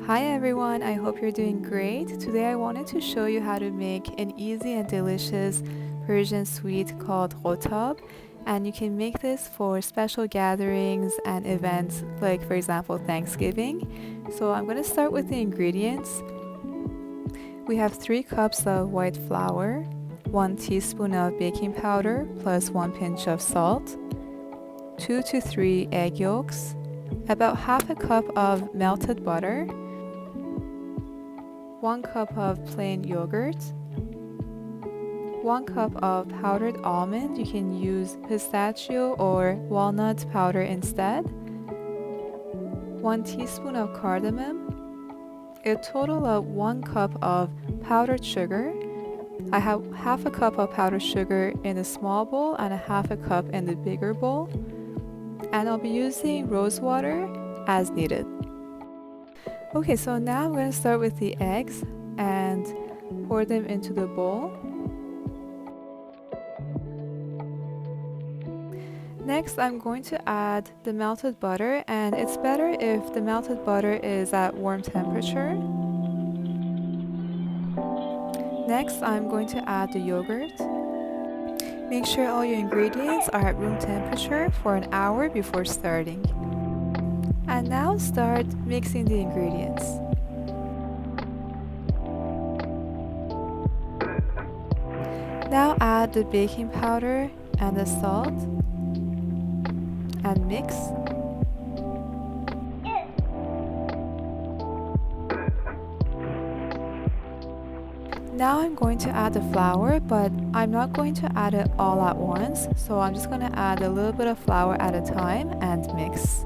Hi everyone, I hope you're doing great. Today I wanted to show you how to make an easy and delicious Persian sweet called قطاب, and you can make this for special gatherings and events like, for example, Thanksgiving. So I'm going to start with the ingredients. We have 3 cups of white flour, 1 teaspoon of baking powder plus 1 pinch of salt, 2 to 3 egg yolks, about half a cup of melted butter, 1 cup of plain yogurt, 1 cup of powdered almond. You can use pistachio or walnut powder instead, 1 teaspoon of cardamom, a total of 1 cup of powdered sugar. I have half a cup of powdered sugar in a small bowl and a half a cup in the bigger bowl, and I'll be using rose water as needed. Okay, so now I'm going to start with the eggs and pour them into the bowl. Next, I'm going to add the melted butter, and it's better if the melted butter is at warm temperature. Next, I'm going to add the yogurt. Make sure all your ingredients are at room temperature for an hour before starting. And now start mixing the ingredients. Now add the baking powder and the salt and mix. Now I'm going to add the flour, but I'm not going to add it all at once, so I'm just going to add a little bit of flour at a time and mix.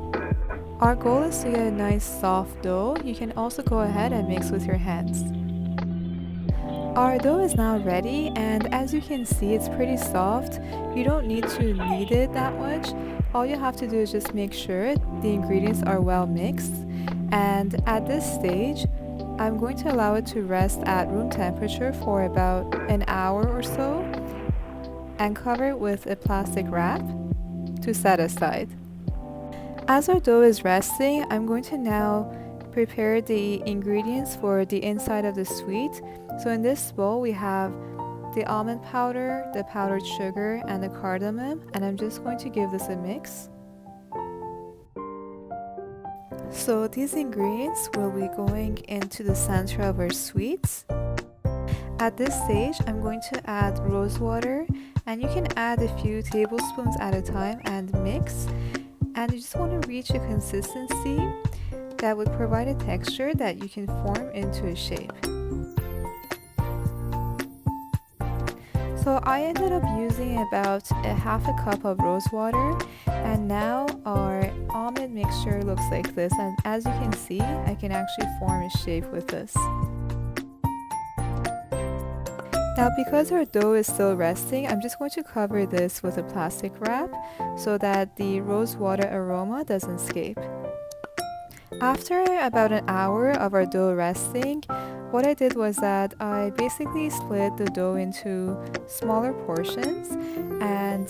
Our goal is to get a nice soft dough. You can also go ahead and mix with your hands. Our dough is now ready, and as you can see, it's pretty soft. You don't need to knead it that much. All you have to do is just make sure the ingredients are well mixed, and at this stage I'm going to allow it to rest at room temperature for about an hour or so and cover it with a plastic wrap to set aside. As our dough is resting, I'm going to now prepare the ingredients for the inside of the sweet. So in this bowl we have the almond powder, the powdered sugar, and the cardamom, and I'm just going to give this a mix. So these ingredients will be going into the center of our sweets. At this stage, I'm going to add rose water, and you can add a few tablespoons at a time and mix. And you just want to reach a consistency that would provide a texture that you can form into a shape. So I ended up using about a half a cup of rose water, and now our almond mixture looks like this, and as you can see, I can actually form a shape with this. Now because our dough is still resting, I'm just going to cover this with a plastic wrap so that the rose water aroma doesn't escape. After about an hour of our dough resting, what I did was that I basically split the dough into smaller portions, and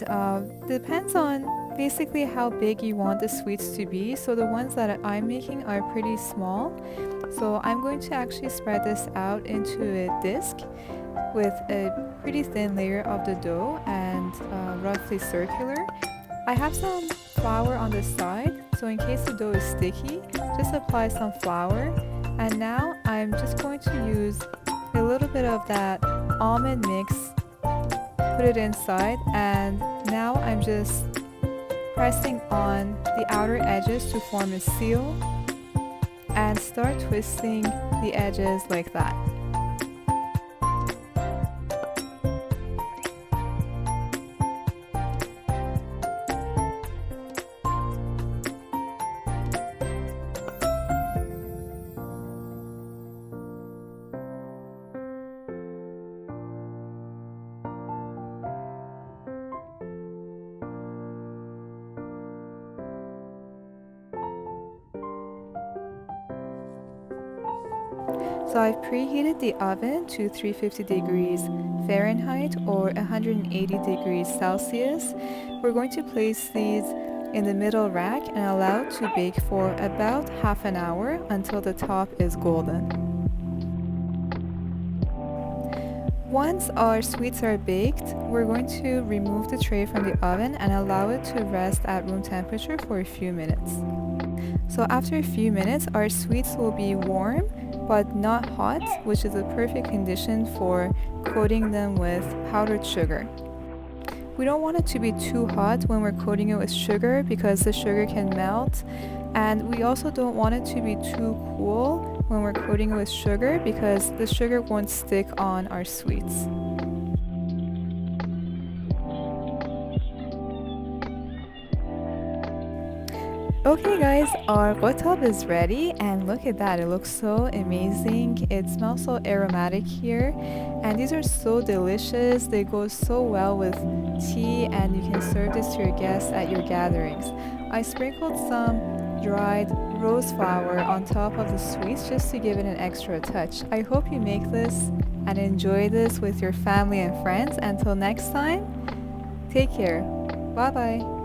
depends on basically how big you want the sweets to be. So the ones that I'm making are pretty small, so I'm going to actually spread this out into a disc with a pretty thin layer of the dough and roughly circular. I have some flour on the side, so in case the dough is sticky, just apply some flour. And now I'm just going to use a little bit of that almond mix, put it inside, and now I'm just pressing on the outer edges to form a seal and start twisting the edges like that. So I've preheated the oven to 350 degrees Fahrenheit or 180 degrees Celsius. We're going to place these in the middle rack and allow it to bake for about half an hour until the top is golden. Once our sweets are baked, we're going to remove the tray from the oven and allow it to rest at room temperature for a few minutes. So after a few minutes, our sweets will be warm but not hot, which is a perfect condition for coating them with powdered sugar. We don't want it to be too hot when we're coating it with sugar because the sugar can melt, and we also don't want it to be too cool when we're coating it with sugar because the sugar won't stick on our sweets. Okay guys, our قطاب is ready, and look at that, it looks so amazing. It smells so aromatic here, and these are so delicious. They go so well with tea, and you can serve this to your guests at your gatherings. I sprinkled some dried rose flower on top of the sweets just to give it an extra touch. I hope you make this and enjoy this with your family and friends. Until next time, take care. Bye bye.